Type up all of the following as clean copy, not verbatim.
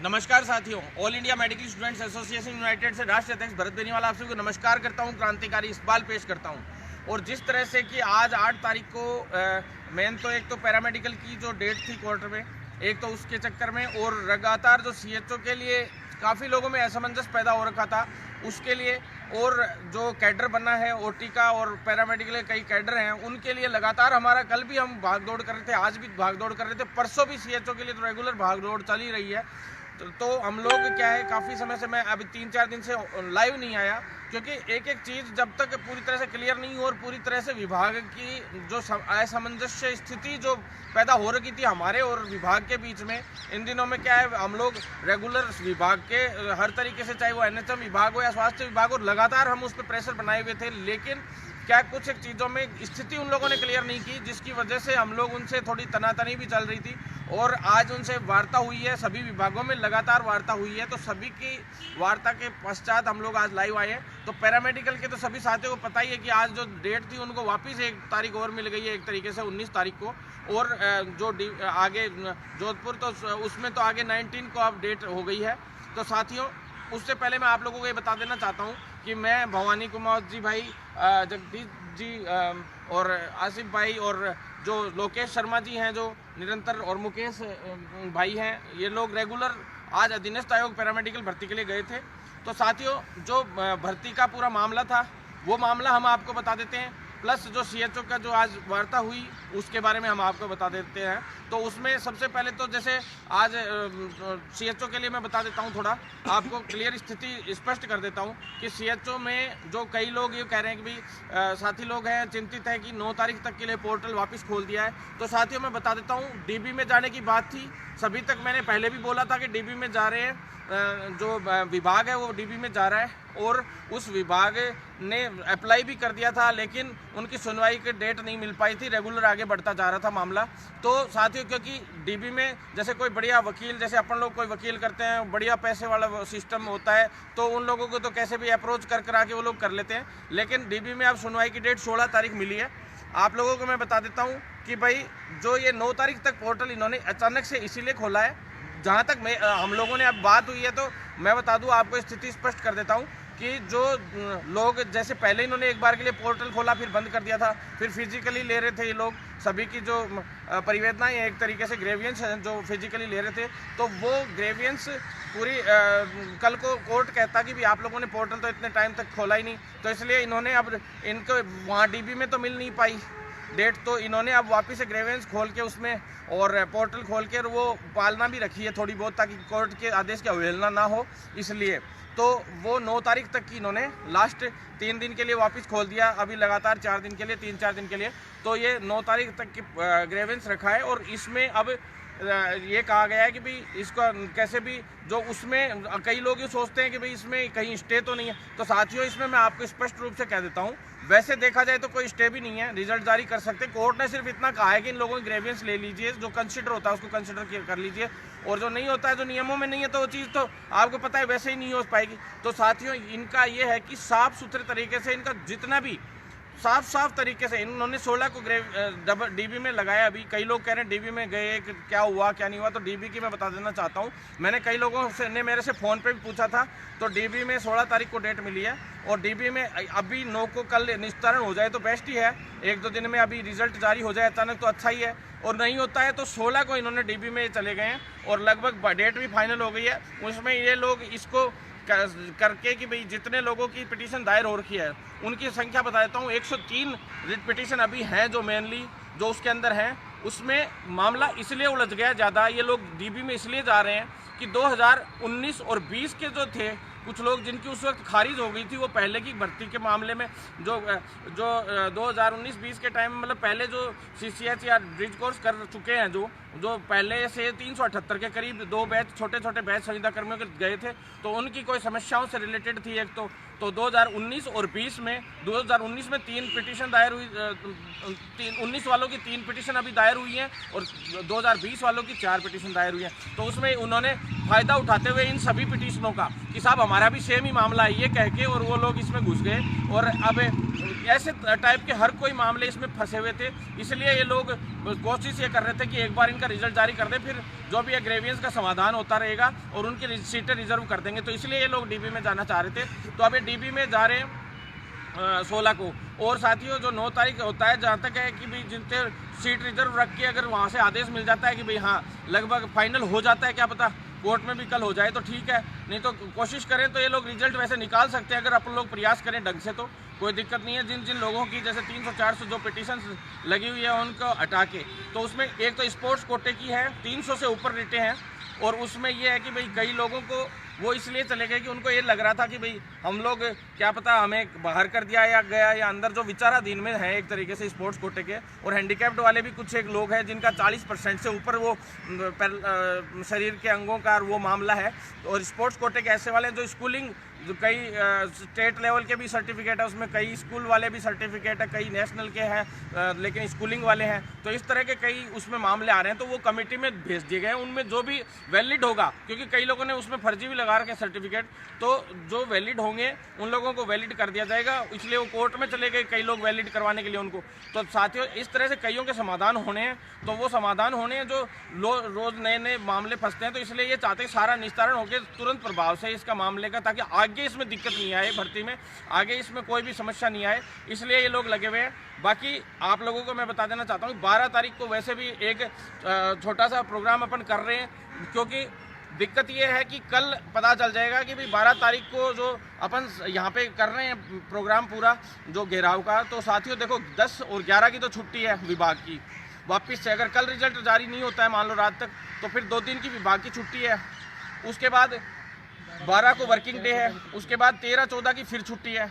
नमस्कार साथियों, all India medical students association United से राष्ट्रीय अध्यक्ष भरत बेनीवाल आप सभी को नमस्कार करता हूं, क्रांतिकारी इकबाल पेश करता हूं। और जिस तरह से कि आज 8 तारीख को मेन तो एक तो पैरामेडिकल की जो डेट थी क्वार्टर में, एक तो उसके चक्कर में और लगातार जो सीएचओ के लिए काफ़ी लोगों में असमंजस पैदा हो रखा था, उसके लिए और जो कैडर बना है ओटी का और पैरामेडिकल के कई कैडर हैं, उनके लिए लगातार हमारा कल भी हम भागदौड़ कर रहे थे, आज भी भागदौड़ कर रहे थे, परसों भी सीएचओ के लिए तो रेगुलर भागदौड़ चल ही रही है। तो हम लोग क्या है, काफ़ी समय से मैं अभी 3-4 दिन से लाइव नहीं आया, क्योंकि एक एक चीज़ जब तक पूरी तरह से क्लियर नहीं हो और पूरी तरह से विभाग की जो असमंजस्य स्थिति जो पैदा हो रही थी हमारे और विभाग के बीच में, इन दिनों में क्या है, हम लोग रेगुलर विभाग के हर तरीके से, चाहे वो एनएचएम विभाग हो या स्वास्थ्य विभाग हो, लगातार हम उस पर प्रेशर बनाए हुए थे। लेकिन क्या कुछ एक चीज़ों में स्थिति उन लोगों ने क्लियर नहीं की, जिसकी वजह से हम लोग उनसे थोड़ी तनातनी भी चल रही थी। और आज उनसे वार्ता हुई है, सभी विभागों में लगातार वार्ता हुई है, तो सभी की वार्ता के पश्चात हम लोग आज लाइव आए हैं। तो पैरामेडिकल के तो सभी साथियों को पता ही है कि आज जो डेट थी उनको वापस 1 तारीख और मिल गई है, एक तरीके से 19 तारीख को। और जो आगे जोधपुर, तो उसमें तो आगे 19 को अब डेट हो गई है। तो साथियों, उससे पहले मैं आप लोगों को ये बता देना चाहता हूँ कि मैं भवानी कुमार जी भाई, जगदीश जी और आसिफ भाई और जो लोकेश शर्मा जी हैं जो निरंतर, और मुकेश भाई हैं, ये लोग रेगुलर आज अधीनस्थ आयोग पैरामेडिकल भर्ती के लिए गए थे। तो साथियों, जो भर्ती का पूरा मामला था वो मामला हम आपको बता देते हैं, प्लस जो सीएचओ का जो आज वार्ता हुई उसके बारे में हम आपको बता देते हैं। तो उसमें सबसे पहले तो जैसे आज सीएचओ के लिए मैं बता देता हूं, थोड़ा आपको क्लियर स्थिति स्पष्ट कर देता हूं कि सीएचओ में जो कई लोग ये कह रहे हैं कि भाई साथी लोग हैं, चिंतित है कि 9 तारीख तक के लिए पोर्टल वापस खोल दिया है। तो साथियों, मैं बता देता हूँ, डीबी में जाने की बात थी, सभी तक मैंने पहले भी बोला था कि डीबी में जा रहे हैं, जो विभाग है वो डीबी में जा रहा है, और उस विभाग ने अप्लाई भी कर दिया था, लेकिन उनकी सुनवाई की डेट नहीं मिल पाई थी, रेगुलर आगे बढ़ता जा रहा था मामला। तो साथियों, क्योंकि डीबी में जैसे कोई बढ़िया वकील, जैसे अपन लोग कोई वकील करते हैं, बढ़िया पैसे वाला सिस्टम होता है, तो उन लोगों को तो कैसे भी अप्रोच कर आके वो लोग कर लेते हैं। लेकिन डीबी में अब सुनवाई की डेट 16 तारीख मिली है। आप लोगों को मैं बता देता हूँ कि भाई जो ये 9 तारीख तक पोर्टल इन्होंने अचानक से इसीलिए खोला है, जहाँ तक हम लोगों ने अब बात हुई है, तो मैं बता दूं, आपको स्थिति स्पष्ट कर देता हूं कि जो लोग, जैसे पहले इन्होंने एक बार के लिए पोर्टल खोला, फिर बंद कर दिया था, फिर फिजिकली ले रहे थे ये लोग, सभी की जो परिवेदनाएं एक तरीके से ग्रेवियंस हैं जो फिजिकली ले रहे थे, तो वो ग्रेवियंस पूरी कल को कोर्ट कहता कि भी आप लोगों ने पोर्टल तो इतने टाइम तक खोला ही नहीं, तो इसलिए इन्होंने अब इनको वहाँ डीबी में तो मिल नहीं पाई डेट, तो इन्होंने अब वापस से ग्रेवेंस खोल के उसमें और पोर्टल खोल के वो पालना भी रखी है थोड़ी बहुत, ताकि कोर्ट के आदेश की अवहेलना ना हो, इसलिए। तो वो 9 तारीख तक की इन्होंने लास्ट 3 दिन के लिए वापस खोल दिया, अभी लगातार 4 दिन के लिए, 3-4 दिन के लिए। तो ये 9 तारीख तक की ग्रेवेंस रखा है, और इसमें अब ये कहा गया है कि भाई इसको कैसे भी, जो उसमें कई लोग ये सोचते हैं कि भाई इसमें कहीं स्टे तो नहीं है। तो साथियों, इसमें मैं आपको स्पष्ट रूप से कह देता हूँ, वैसे देखा जाए तो कोई स्टे भी नहीं है, रिजल्ट जारी कर सकते। कोर्ट ने सिर्फ इतना कहा है कि इन लोगों की ग्रेवियंस ले लीजिए, जो कंसिडर होता है उसको कंसिडर कर लीजिए, और जो नहीं होता है, जो नियमों में नहीं है, तो वो चीज़ तो आपको पता है वैसे ही नहीं हो पाएगी। तो साथियों, इनका ये है कि साफ सुथरे तरीके से इनका जितना भी साफ तरीके से इन्होंने 16 को डीबी में लगाया। अभी कई लोग कह रहे हैं डीबी में गए, क्या हुआ क्या नहीं हुआ, तो डीबी की मैं बता देना चाहता हूँ। मैंने कई लोगों से ने मेरे से फ़ोन पे भी पूछा था, तो डीबी में 16 तारीख को डेट मिली है, और डीबी में अभी 9 को कल निस्तारण हो जाए तो बेस्ट ही है, 1-2 दिन में अभी रिजल्ट जारी हो जाए अचानक तो अच्छा ही है, और नहीं होता है तो 16 को इन्होंने डीबी में चले गए हैं, और लगभग डेट भी फाइनल हो गई है। उसमें ये लोग इसको करके कि भाई जितने लोगों की पिटीशन दायर हो रखी है उनकी संख्या बता देता हूँ, 103 रिट पिटीशन अभी हैं, जो मेनली जो उसके अंदर हैं। उसमें मामला इसलिए उलझ गया ज़्यादा, ये लोग डीबी में इसलिए जा रहे हैं कि 2019 और 20 के जो थे कुछ लोग जिनकी उस वक्त खारिज हो गई थी, वो पहले की भर्ती के मामले में जो 2019-20 के टाइम में, मतलब पहले जो सीसीएच या ब्रिज कोर्स कर चुके हैं, जो पहले से 378 के करीब 2 बैच, छोटे छोटे बैच संविदा कर्मियों के गए थे, तो उनकी कोई समस्याओं से रिलेटेड थी एक तो 2019 और 20 में, 2019 में 3 पिटीशन दायर हुई, 19 वालों की 3 पिटीशन अभी दायर हुई हैं, और 2020 वालों की 4 पिटीशन दायर हुई हैं। तो उसमें उन्होंने फ़ायदा उठाते हुए इन सभी पिटीशनों का कि साहब हमारा भी सेम ही मामला है ये कह के, और वो लोग इसमें घुस गए, और अब ऐसे टाइप के हर कोई मामले इसमें फंसे हुए थे, इसलिए ये लोग कोशिश ये कर रहे थे कि एक बार इनका रिजल्ट जारी कर दें, फिर जो भी ग्रेवियंस का समाधान होता रहेगा और उनकी सीटें रिजर्व कर देंगे। तो इसलिए ये लोग डीबी में जाना चाह रहे थे। तो अब ये डीबी में जा रहे हैं 16 को। और साथियों जो 9 तारीख होता है, जहाँ तक है कि भाई जिनसे सीट रिजर्व रख के अगर वहाँ से आदेश मिल जाता है कि भाई हाँ लगभग फाइनल हो जाता है, क्या पता कोर्ट में भी कल हो जाए तो ठीक है, नहीं तो कोशिश करें तो ये लोग रिजल्ट वैसे निकाल सकते हैं अगर अपन लोग प्रयास करें ढंग से, तो कोई दिक्कत नहीं है। जिन जिन लोगों की जैसे 300-400 जो पिटीशन लगी हुई है उनको हटा के, तो उसमें एक तो स्पोर्ट्स कोटे की है 300 से ऊपर रिटें हैं, और उसमें ये है कि भाई कई लोगों को वो इसलिए चले गए कि उनको ये लग रहा था कि भाई हम लोग क्या पता हमें बाहर कर दिया या गया, या अंदर जो विचाराधीन में है एक तरीके से स्पोर्ट्स कोटे के। और हैंडीकैप्ड वाले भी कुछ एक लोग हैं जिनका 40% से ऊपर वो शरीर के अंगों का वो मामला है। और स्पोर्ट्स कोटे के ऐसे वाले जो स्कूलिंग, जो कई स्टेट लेवल के भी सर्टिफिकेट है, उसमें कई स्कूल वाले भी सर्टिफिकेट है, कई नेशनल के हैं लेकिन स्कूलिंग वाले हैं, तो इस तरह के कई उसमें मामले आ रहे हैं। तो वो कमेटी में भेज दिए गए हैं, उनमें जो भी वैलिड होगा, क्योंकि कई लोगों ने उसमें फर्जी भी लगा रखे सर्टिफिकेट, तो जो वैलिड होंगे उन लोगों को वैलिड कर दिया जाएगा। इसलिए वो कोर्ट में चले गए कई लोग वैलिड करवाने के लिए उनको। तो साथियों इस तरह से कईयों के समाधान होने हैं, तो वो समाधान होने हैं जो रोज़ नए नए मामले फंसते हैं। तो इसलिए ये चाहते हैं सारा निस्तारण होकर तुरंत प्रभाव से इसका मामले का, ताकि आगे इसमें दिक्कत नहीं आए भर्ती में, आगे इसमें कोई भी समस्या नहीं आए, इसलिए ये लोग लगे हुए हैं। बाकी आप लोगों को मैं बता देना चाहता हूँ 12 तारीख को वैसे भी एक छोटा सा प्रोग्राम अपन कर रहे हैं, क्योंकि दिक्कत ये है कि कल पता चल जाएगा कि भाई 12 तारीख को जो अपन यहाँ पे कर रहे हैं प्रोग्राम पूरा जो घेराव का, तो साथियों देखो 10 और 11 की तो छुट्टी है विभाग की वापस से, अगर कल रिजल्ट जारी नहीं होता है मान लो रात तक, तो फिर 2 दिन की विभाग की छुट्टी है। उसके बाद 12 को वर्किंग डे है, उसके बाद 13-14 की फिर छुट्टी है,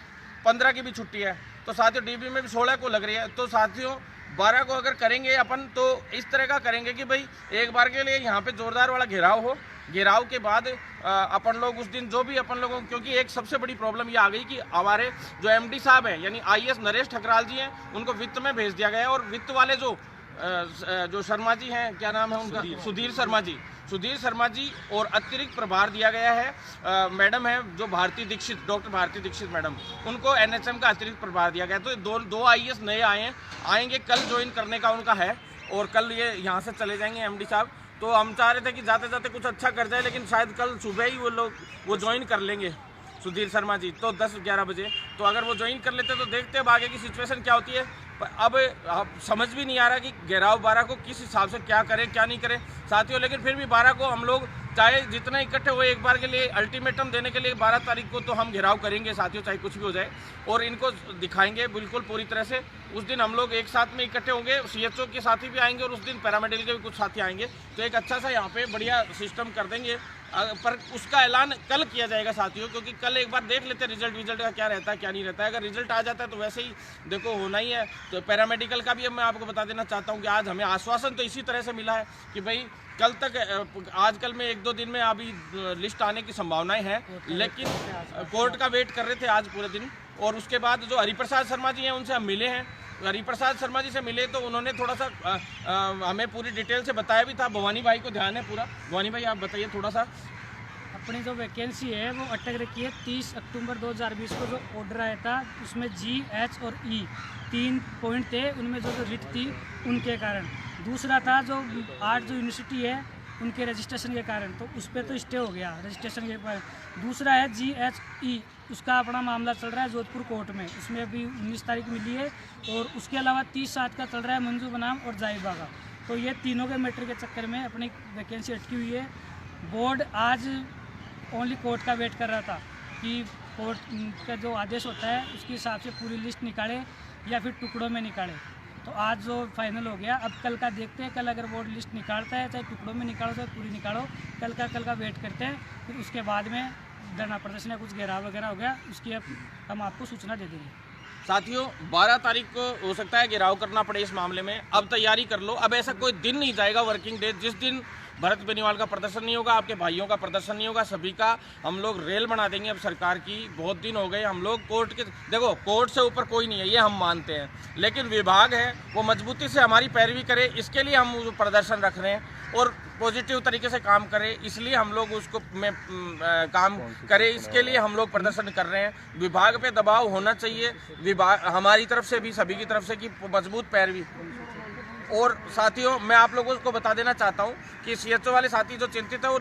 15 की भी छुट्टी है। तो साथियों डीबी में भी 16 को लग रही है। तो साथियों 12 को अगर करेंगे अपन तो इस तरह का करेंगे कि भाई एक बार के लिए यहाँ पे जोरदार वाला घेराव हो, घेराव के बाद अपन लोग उस दिन जो भी अपन लोगों, क्योंकि एक सबसे बड़ी प्रॉब्लम ये आ गई कि हमारे जो एमडी साहब हैं यानी आईएएस नरेश ठकराल जी हैं, उनको वित्त में भेज दिया गया है, और वित्त वाले जो शर्मा जी हैं, क्या नाम है उनका, सुधीर शर्मा जी और अतिरिक्त प्रभार दिया गया है मैडम है जो भारती दीक्षित, डॉक्टर भारती दीक्षित मैडम, उनको एनएचएम का अतिरिक्त प्रभार दिया गया। तो दो आईएएस नए आएंगे कल ज्वाइन करने का उनका है, और कल ये यहाँ से चले जाएंगे एमडी साहब। तो हम चाह रहे थे कि जाते जाते कुछ अच्छा कर जाए, लेकिन शायद कल सुबह ही वो ज्वाइन कर लेंगे सुधीर शर्मा जी, तो 10-11 बजे। तो अगर वो ज्वाइन कर लेते तो देखते अब आगे की सिचुएशन क्या होती है। अब समझ भी नहीं आ रहा कि घेराव 12 को किस हिसाब से क्या करें क्या नहीं करें साथियों, लेकिन फिर भी 12 को हम लोग चाहे जितना इकट्ठे हुए एक बार के लिए अल्टीमेटम देने के लिए 12 तारीख को तो हम घेराव करेंगे साथियों, चाहे कुछ भी हो जाए, और इनको दिखाएंगे बिल्कुल पूरी तरह से। उस दिन हम लोग एक साथ में इकट्ठे होंगे, सीएचओ के साथी भी आएंगे और उस दिन पैरामेडिकल के भी कुछ साथी आएंगे, तो एक अच्छा सा यहाँ पे बढ़िया सिस्टम कर देंगे। पर उसका ऐलान कल किया जाएगा साथियों, क्योंकि कल एक बार देख लेते हैं रिजल्ट का क्या रहता है क्या नहीं रहता है। अगर रिजल्ट आ जाता है तो वैसे ही देखो होना ही है। तो पैरामेडिकल का भी अब मैं आपको बता देना चाहता हूँ कि आज हमें आश्वासन तो इसी तरह से मिला है कि भाई कल तक, आजकल में 1-2 दिन में अभी लिस्ट आने की संभावनाएं हैं, लेकिन कोर्ट का वेट कर रहे थे आज पूरे दिन। और उसके बाद जो हरिप्रसाद शर्मा जी हैं उनसे हम मिले हैं, हरिप्रसाद शर्मा जी से मिले तो उन्होंने थोड़ा सा हमें पूरी डिटेल से बताया भी था। भवानी भाई को ध्यान है पूरा, भवानी भाई आप बताइए थोड़ा सा। अपनी जो वैकेंसी है वो अटक रखी है 30 अक्टूबर 2020 को जो ऑर्डर आया था, उसमें जी, एच और ई 3 पॉइंट थे, उनमें जो रिट थी उनके कारण। दूसरा था जो 8 जो यूनिवर्सिटी है उनके रजिस्ट्रेशन के कारण, तो उस पर तो स्टे हो गया रजिस्ट्रेशन के कारण। दूसरा है जी, एच, ई, उसका अपना मामला चल रहा है जोधपुर कोर्ट में, उसमें अभी 19 तारीख मिली है। और उसके अलावा 30/7 का चल रहा है मंजू बनाम और जाहिबा का। तो ये तीनों के मैटर के चक्कर में अपनी वैकेंसी अटकी हुई है। बोर्ड आज ओनली कोर्ट का वेट कर रहा था कि कोर्ट का जो आदेश होता है उसके हिसाब से पूरी लिस्ट निकाले या फिर टुकड़ों में निकाले। तो आज जो फाइनल हो गया, अब कल का देखते हैं। कल अगर बोर्ड लिस्ट निकालता है, चाहे टुकड़ों में निकालो चाहे पूरी निकालो, कल का वेट करते हैं। फिर उसके बाद में धरना प्रदर्शन या कुछ घेराव वगैरह हो गया, उसकी अब हम आपको सूचना दे देंगे। साथियों 12 तारीख को हो सकता है घेराव करना पड़े इस मामले में, अब तैयारी कर लो। अब ऐसा कोई दिन नहीं जाएगा वर्किंग डे जिस दिन भरत बेनीवाल का प्रदर्शन नहीं होगा, आपके भाइयों का प्रदर्शन नहीं होगा, सभी का हम लोग रेल बना देंगे। अब सरकार की बहुत दिन हो गए, हम लोग कोर्ट के, देखो कोर्ट से ऊपर कोई नहीं है, ये हम मानते हैं, लेकिन विभाग है वो मजबूती से हमारी पैरवी करे, इसके लिए हम प्रदर्शन रख रहे हैं और पॉजिटिव तरीके से काम करें, इसलिए हम लोग उसको में काम करें, इसके लिए हम लोग प्रदर्शन कर रहे हैं। विभाग पे दबाव होना चाहिए, विभाग हमारी तरफ से भी, सभी की तरफ से, कि मजबूत पैरवी। और साथियों, मैं आप लोगों को बता देना चाहता हूं कि सीएचओ वाले साथी जो चिंतित है वो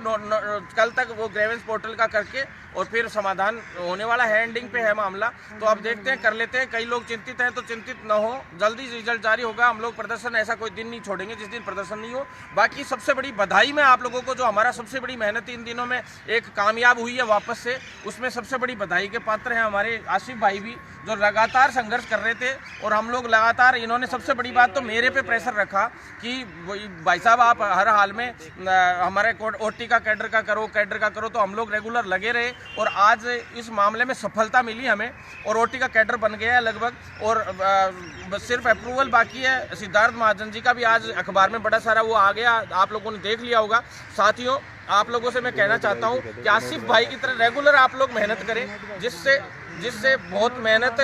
कल तक वो ग्रेवेंस पोर्टल का करके और फिर समाधान होने वाला है, एंडिंग पे है मामला, तो अब देखते हैं, कर लेते हैं। कई लोग चिंतित हैं तो चिंतित न हो, जल्दी रिजल्ट जारी होगा। हम लोग प्रदर्शन ऐसा कोई दिन नहीं छोड़ेंगे जिस दिन प्रदर्शन नहीं हो। बाकी सबसे बड़ी बधाई मैं आप लोगों को, जो हमारा सबसे बड़ी मेहनत इन दिनों में एक कामयाब हुई है वापस से, उसमें सबसे बड़ी बधाई के पात्र हैं हमारे आसिफ भाई भी, जो लगातार संघर्ष कर रहे थे और हम लोग लगातार, इन्होंने सबसे बड़ी बात तो मेरे पे प्रेशर रखा कि भाई साहब आप हर हाल में हमारे ओटी का कैडर का करो, तो हम लोग रेगुलर लगे रहे और आज इस मामले में सफलता मिली हमें और ओटी का कैडर बन गया है लगभग, और सिर्फ अप्रूवल बाकी है। सिद्धार्थ महाजन जी का भी आज अखबार में बड़ा सारा वो आ गया, आप लोगों ने देख लिया होगा। साथियों, आप लोगों से मैं कहना चाहता हूँ कि आसिफ भाई की तरह रेगुलर आप लोग मेहनत करें, जिससे बहुत मेहनत,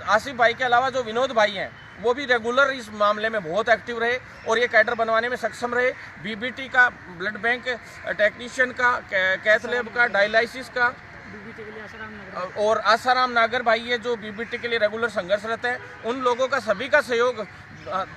आसिफ भाई के अलावा जो विनोद भाई हैं वो भी रेगुलर इस मामले में बहुत एक्टिव रहे और ये कैडर बनवाने में सक्षम रहे। बीबीटी का, ब्लड बैंक टेक्नीशियन का, कैथ लैब का, डायलिसिस का, और आसाराम नागर भाई है जो बीबीटी के लिए रेगुलर संघर्ष रहते हैं, उन लोगों का सभी का सहयोग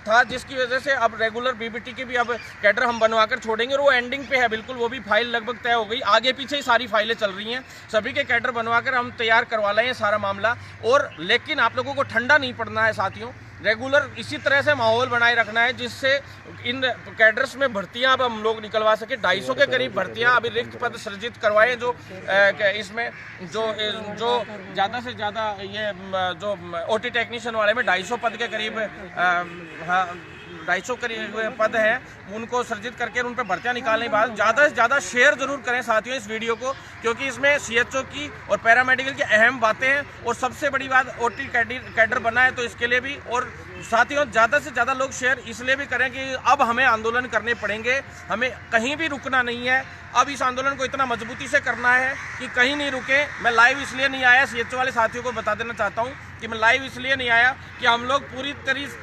था, जिसकी वजह से अब रेगुलर बीबीटी की भी अब कैडर हम बनवाकर छोड़ेंगे और वो एंडिंग पे है बिल्कुल, वो भी फाइल लगभग तय हो गई, आगे पीछे ही सारी फाइलें चल रही हैं, सभी के कैडर बनवाकर हम तैयार करवा लाए हैं सारा मामला। और लेकिन आप लोगों को ठंडा नहीं पड़ना है साथियों, रेगुलर इसी तरह से माहौल बनाए रखना है जिससे इन कैडर्स में भर्तियां अब हम लोग निकलवा सके। 250 के करीब भर्तियां अभी रिक्त पद सृजित करवाए, जो इसमें जो ज़्यादा से ज़्यादा ये जो ओटी टेक्नीशियन वाले में 250 पद के करीब, हाँ 250 करीब पद हैं, उनको सृजित करके उन पर भर्तियां निकालने के बाद ज़्यादा से ज़्यादा शेयर जरूर करें साथियों इस वीडियो को, क्योंकि इसमें सीएचओ की और पैरामेडिकल की अहम बातें हैं और सबसे बड़ी बात ओटी कैडर बना है, तो इसके लिए भी। और साथियों, ज़्यादा से ज़्यादा लोग शेयर इसलिए भी करें कि अब हमें आंदोलन करने पड़ेंगे, हमें कहीं भी रुकना नहीं है, अब इस आंदोलन को इतना मजबूती से करना है कि कहीं नहीं रुके। मैं लाइव इसलिए नहीं आया, सीएचओ वाले साथियों को बता देना चाहता हूँ कि मैं लाइव इसलिए नहीं आया कि हम लोग पूरी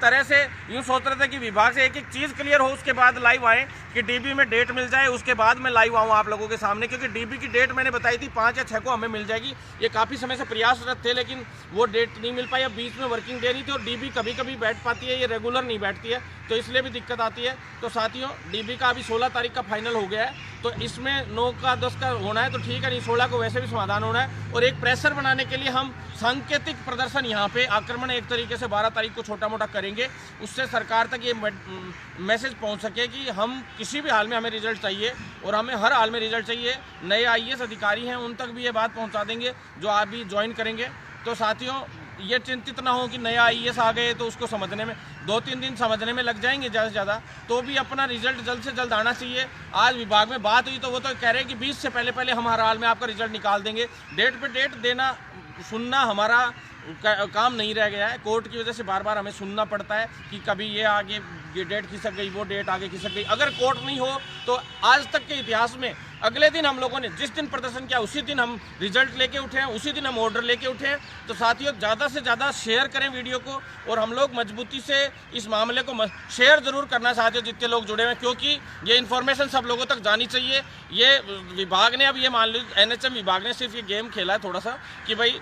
तरह से यूँ सोच रहे थे कि विभाग से एक एक चीज़ क्लियर हो, उसके बाद लाइव आए, कि डीबी में डेट मिल जाए, उसके बाद मैं लाइव आऊँ आप लोगों के सामने, क्योंकि डीबी की डेट मैंने बताई थी 5 या 6 को हमें मिल जाएगी। ये काफ़ी समय से प्रयासरत थे, लेकिन वो डेट नहीं मिल पाई, अब बीच में वर्किंग डे नहीं थी और डीबी कभी कभी बैठ पाती है, ये रेगुलर नहीं बैठती है, तो इसलिए भी दिक्कत आती है। तो साथियों, डीबी का अभी 16 तारीख का फाइनल हो गया है, तो इसमें 9 का 10 का होना है तो ठीक है, नहीं 16 को वैसे भी समाधान होना है। और एक प्रेशर बनाने के लिए हम सांकेतिक प्रदर्शन यहाँ पे आक्रमण एक तरीके से 12 तारीख को छोटा मोटा करेंगे, उससे सरकार तक ये मैसेज पहुँच सके कि हम किसी भी हाल में, हमें रिजल्ट चाहिए और हमें हर हाल में रिजल्ट चाहिए। नए आईएएस अधिकारी हैं, उन तक भी ये बात पहुँचा देंगे जो आप भी ज्वाइन करेंगे। तो साथियों, ये चिंतित ना हो कि नया आईएएस आ गए तो उसको समझने में 2-3 दिन समझने में लग जाएंगे ज़्यादा से ज़्यादा, तो भी अपना रिजल्ट जल्द से जल्द आना चाहिए। आज विभाग में बात हुई तो वो तो कह रहे हैं कि 20 से पहले हम हर हाल में आपका रिजल्ट निकाल देंगे। डेट पे डेट देना, सुनना हमारा काम नहीं रह गया है, कोर्ट की वजह से बार बार हमें सुनना पड़ता है कि कभी ये आगे ये डेट खिसक गई, वो डेट आगे खिसक गई। अगर कोर्ट नहीं हो तो आज तक के इतिहास में अगले दिन हम लोगों ने जिस दिन प्रदर्शन किया उसी दिन हम रिजल्ट लेके उठे हैं, उसी दिन हम ऑर्डर लेके उठे हैं। तो साथियों, ज़्यादा से ज़्यादा शेयर करें वीडियो को और हम लोग मजबूती से इस मामले को शेयर ज़रूर करना साथियों, जितने लोग जुड़े हुए हैं, क्योंकि ये इन्फॉर्मेशन सब लोगों तक जानी चाहिए। ये विभाग ने, अब ये मान लो एनएचएम विभाग ने सिर्फ ये गेम खेला है थोड़ा सा कि भाई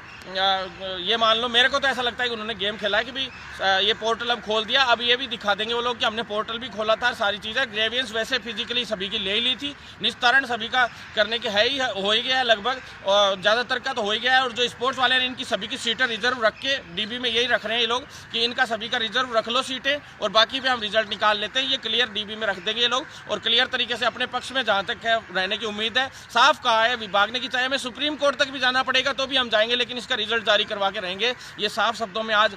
ये मान लो, मेरे को तो ऐसा लगता है कि उन्होंने गेम खेला है कि भाई ये पोर्टल अब खोल दिया, अब ये भी दिखा देंगे वो लोग कि हमने पोर्टल भी खोला था, सारी चीज़ें। ग्रेवियंस वैसे फिजिकली सभी की ले ही ली थी, निस्तारण सभी का करने के है ही, हो ही गया है लगभग, और ज़्यादातर का तो हो ही गया है। और जो स्पोर्ट्स वाले हैं, इनकी सभी की सीटें रिजर्व रख के डीबी में यही रख रहे हैं ये लोग कि इनका सभी का रिजर्व रख लो सीटें और बाकी पे हम रिजल्ट निकाल लेते हैं। ये क्लियर डीबी में रख देंगे ये लोग और क्लियर तरीके से अपने पक्ष में जहाँ तक है रहने की उम्मीद है। साफ कहा है विभाग ने कि चाहे हमें सुप्रीम कोर्ट तक भी जाना पड़ेगा तो भी हम जाएंगे, लेकिन इसका रिजल्ट जारी करवा के रहेंगे। ये साफ शब्दों में आज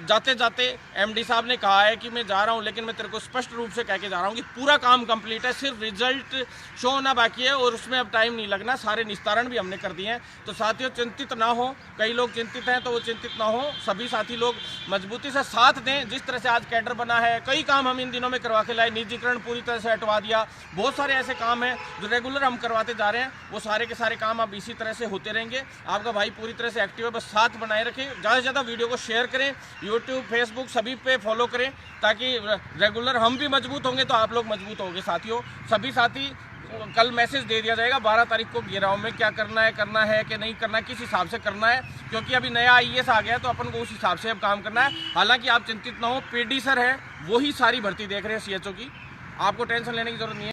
जाते जाते एमडी साहब ने कहा है कि मैं जा रहा हूं, लेकिन मैं तेरे को स्पष्ट रूप से कह के जा रहा हूं कि पूरा काम कंप्लीट है, सिर्फ रिजल्ट शो होना बाकी है और उसमें अब टाइम नहीं लगना, सारे निस्तारण भी हमने कर दिए हैं। तो साथियों चिंतित ना हो, कई लोग चिंतित हैं तो वो चिंतित ना हो, सभी साथी लोग मजबूती से साथ दें। जिस तरह से आज कैडर बना है, कई काम हम इन दिनों में करवा के लाए, निजीकरण पूरी तरह से हटवा दिया, बहुत सारे ऐसे काम हैं जो रेगुलर हम करवाते जा रहे हैं, वो सारे के सारे काम अब इसी तरह से होते रहेंगे। आपका भाई पूरी तरह से एक्टिव है, बस साथ बनाए रखें, ज़्यादा से ज़्यादा वीडियो को शेयर करें, यूट्यूब फेसबुक सभी पे फॉलो करें, ताकि रेगुलर हम भी मजबूत होंगे तो आप लोग मजबूत होंगे। साथियों सभी साथी कल मैसेज दे दिया जाएगा 12 तारीख को घेराव में, क्या करना है कि नहीं करना है, किस हिसाब से करना है, क्योंकि अभी नया आईएएस आ गया है तो अपन को उस हिसाब से अब काम करना है। हालांकि आप चिंतित ना हो, पीडी सर है वही सारी भर्ती देख रहे हैं सीएचओ की, आपको टेंशन लेने की जरूरत नहीं है।